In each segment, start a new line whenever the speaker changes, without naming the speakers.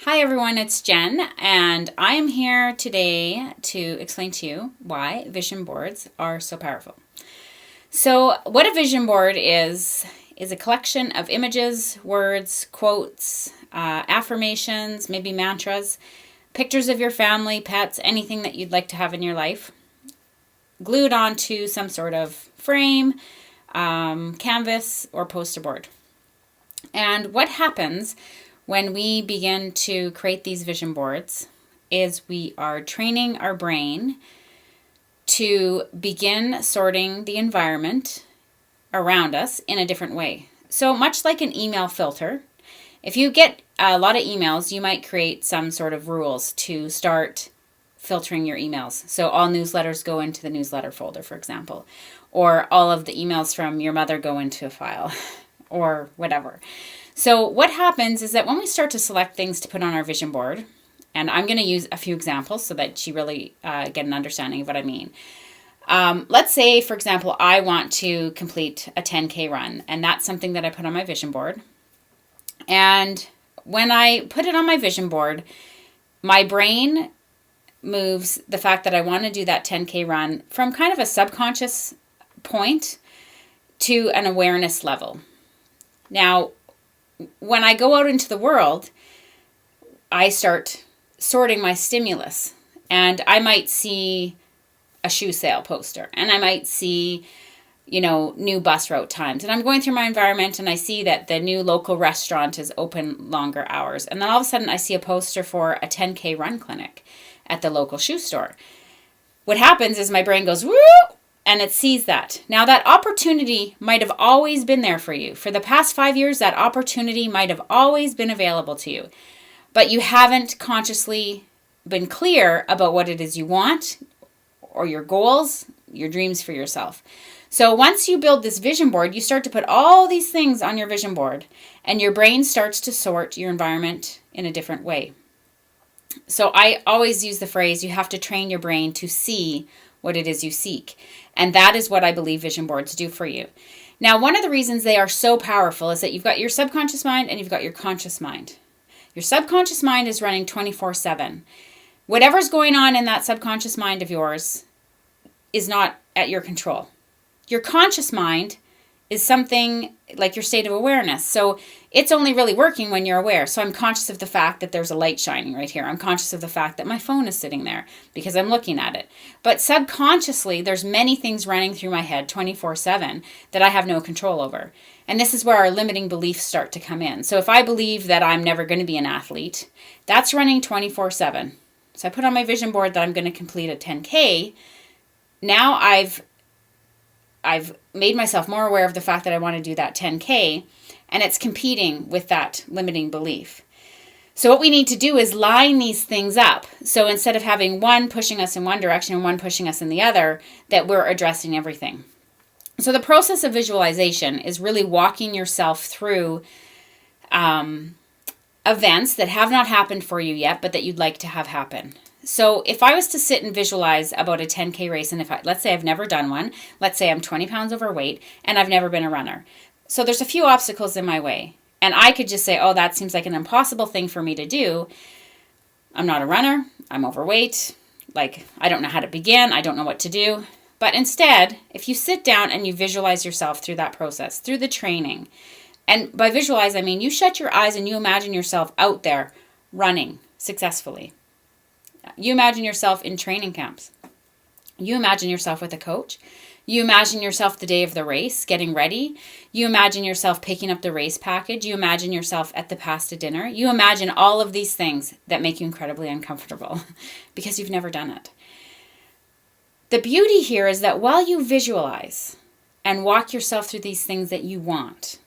Hi everyone, it's Jen, and I am here today to explain to you why vision boards are so powerful. So, what a vision board is a collection of images, words, quotes, affirmations, maybe mantras, pictures of your family, pets, anything that you'd like to have in your life, glued onto some sort of frame, canvas, or poster board. And what happens when we begin to create these vision boards is we are training our brain to begin sorting the environment around us in a different way. So much like an email filter, if you get a lot of emails, you might create some sort of rules to start filtering your emails. So all newsletters go into the newsletter folder, for example, or all of the emails from your mother go into a file or whatever. So what happens is that when we start to select things to put on our vision board, and I'm going to use a few examples so that you really get an understanding of what I mean. Let's say, for example, I want to complete a 10K run, and that's something that I put on my vision board. And when I put it on my vision board, my brain moves the fact that I want to do that 10K run from kind of a subconscious point to an awareness level. Now, when I go out into the world, I start sorting my stimulus, and I might see a shoe sale poster, and I might see, new bus route times, and I'm going through my environment and I see that the new local restaurant is open longer hours, and then all of a sudden I see a poster for a 10K run clinic at the local shoe store. What happens is my brain goes, woo! And it sees that. Now that opportunity might have always been there for you. For the past 5 years, that opportunity might have always been available to you. But you haven't consciously been clear about what it is you want, or your goals, your dreams for yourself. So once you build this vision board, you start to put all these things on your vision board, and your brain starts to sort your environment in a different way. So I always use the phrase, you have to train your brain to see what it is you seek. And that is what I believe vision boards do for you. Now, one of the reasons they are so powerful is that you've got your subconscious mind and you've got your conscious mind. Your subconscious mind is running 24/7. Whatever's going on in that subconscious mind of yours is not at your control. Your conscious mind is something like your state of awareness. So it's only really working when you're aware. So I'm conscious of the fact that there's a light shining right here. I'm conscious of the fact that my phone is sitting there because I'm looking at it. But subconsciously, there's many things running through my head 24/7 that I have no control over. And this is where our limiting beliefs start to come in. So if I believe that I'm never going to be an athlete, that's running 24/7. So I put on my vision board that I'm going to complete a 10K. Now I've made myself more aware of the fact that I want to do that 10K, and it's competing with that limiting belief. So what we need to do is line these things up. So instead of having one pushing us in one direction and one pushing us in the other, that we're addressing everything. So the process of visualization is really walking yourself through events that have not happened for you yet, but that you'd like to have happen. So if I was to sit and visualize about a 10K race, and let's say I've never done one, let's say I'm 20 pounds overweight, and I've never been a runner. So there's a few obstacles in my way. And I could just say, oh, that seems like an impossible thing for me to do. I'm not a runner. I'm overweight. I don't know how to begin. I don't know what to do. But instead, if you sit down and you visualize yourself through that process, through the training, and by visualize, I mean you shut your eyes and you imagine yourself out there running successfully. You imagine yourself in training camps. You imagine yourself with a coach. You imagine yourself the day of the race, getting ready. You imagine yourself picking up the race package. You imagine yourself at the pasta dinner. You imagine all of these things that make you incredibly uncomfortable because you've never done it. The beauty here is that while you visualize and walk yourself through these things that you want,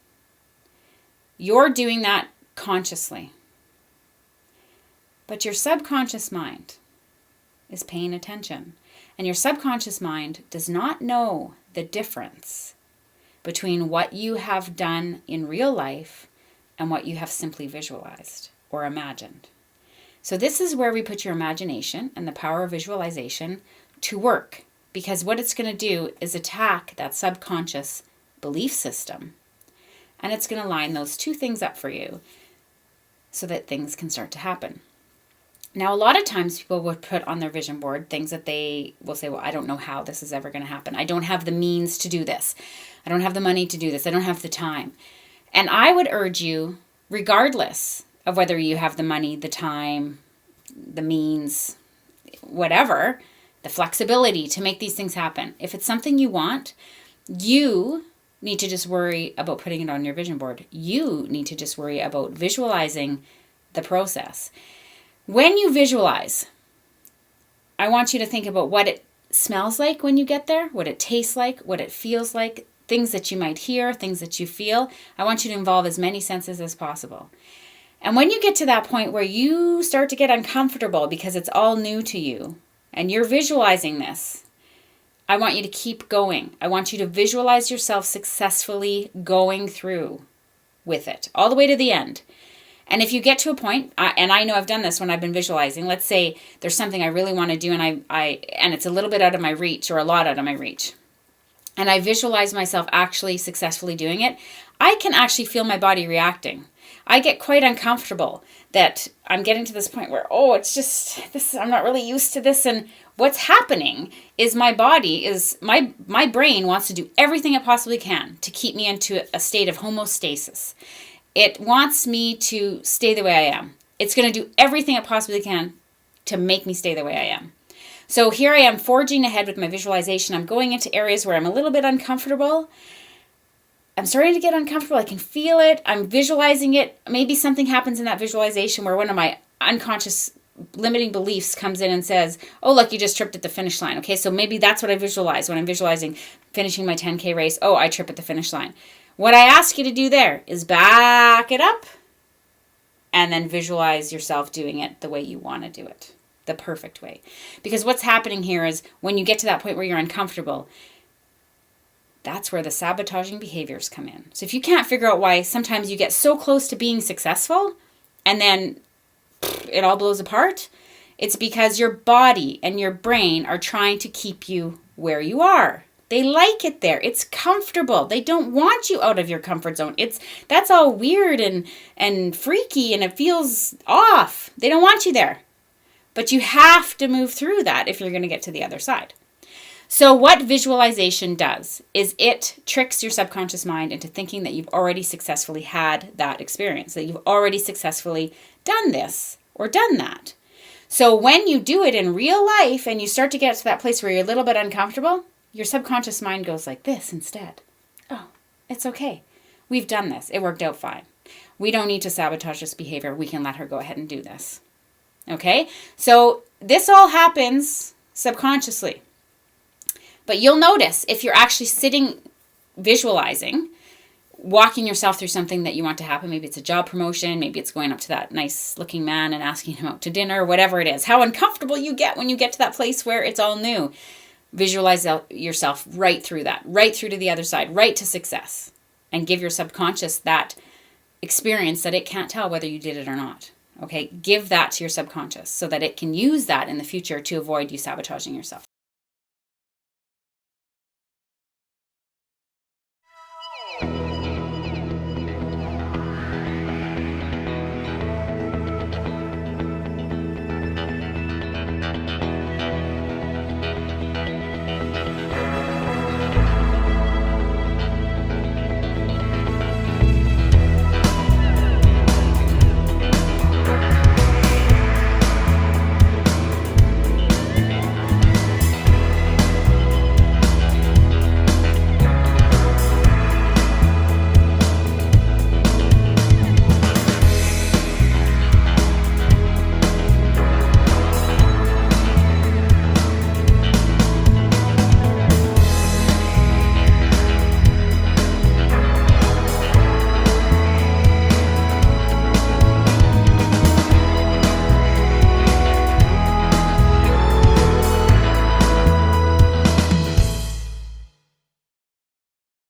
you're doing that consciously. But your subconscious mind is paying attention. And your subconscious mind does not know the difference between what you have done in real life and what you have simply visualized or imagined. So this is where we put your imagination and the power of visualization to work. Because what it's going to do is attack that subconscious belief system. And it's going to line those two things up for you so that things can start to happen. Now, a lot of times people would put on their vision board things that they will say, well, I don't know how this is ever going to happen. I don't have the means to do this. I don't have the money to do this. I don't have the time. And I would urge you, regardless of whether you have the money, the time, the means, whatever, the flexibility to make these things happen. If it's something you want, you need to just worry about putting it on your vision board. You need to just worry about visualizing the process. When you visualize, I want you to think about what it smells like when you get there, what it tastes like, what it feels like, things that you might hear, things that you feel. I want you to involve as many senses as possible. And when you get to that point where you start to get uncomfortable because it's all new to you and you're visualizing this, I want you to keep going. I want you to visualize yourself successfully going through with it all the way to the end. And if you get to a point, and I know I've done this when I've been visualizing, let's say there's something I really want to do and it's a little bit out of my reach or a lot out of my reach. And I visualize myself actually successfully doing it, I can actually feel my body reacting. I get quite uncomfortable that I'm getting to this point where, it's just this, I'm not really used to this. And what's happening is my brain wants to do everything it possibly can to keep me into a state of homeostasis. It wants me to stay the way I am. It's going to do everything it possibly can to make me stay the way I am. So here I am forging ahead with my visualization. I'm going into areas where I'm a little bit uncomfortable. I'm starting to get uncomfortable. I can feel it. I'm visualizing it. Maybe something happens in that visualization where one of my unconscious limiting beliefs comes in and says, oh, look, you just tripped at the finish line. Okay, so maybe that's what I visualize when I'm visualizing finishing my 10K race. Oh, I trip at the finish line. What I ask you to do there is back it up and then visualize yourself doing it the way you want to do it, the perfect way. Because what's happening here is when you get to that point where you're uncomfortable, that's where the sabotaging behaviors come in. So if you can't figure out why sometimes you get so close to being successful and then it all blows apart, it's because your body and your brain are trying to keep you where you are. They like it there. It's comfortable. They don't want you out of your comfort zone. That's all weird and freaky and it feels off. They don't want you there. But you have to move through that if you're going to get to the other side. So what visualization does is it tricks your subconscious mind into thinking that you've already successfully had that experience, that you've already successfully done this or done that. So when you do it in real life and you start to get to that place where you're a little bit uncomfortable, your subconscious mind goes like this instead. Oh, it's okay. We've done this. It worked out fine. We don't need to sabotage this behavior. We can let her go ahead and do this. Okay? So this all happens subconsciously. But you'll notice if you're actually sitting, visualizing, walking yourself through something that you want to happen, maybe it's a job promotion, maybe it's going up to that nice looking man and asking him out to dinner, whatever it is, how uncomfortable you get when you get to that place where it's all new. Visualize yourself right through that, right through to the other side, right to success, and give your subconscious that experience that it can't tell whether you did it or not. Okay, give that to your subconscious so that it can use that in the future to avoid you sabotaging yourself.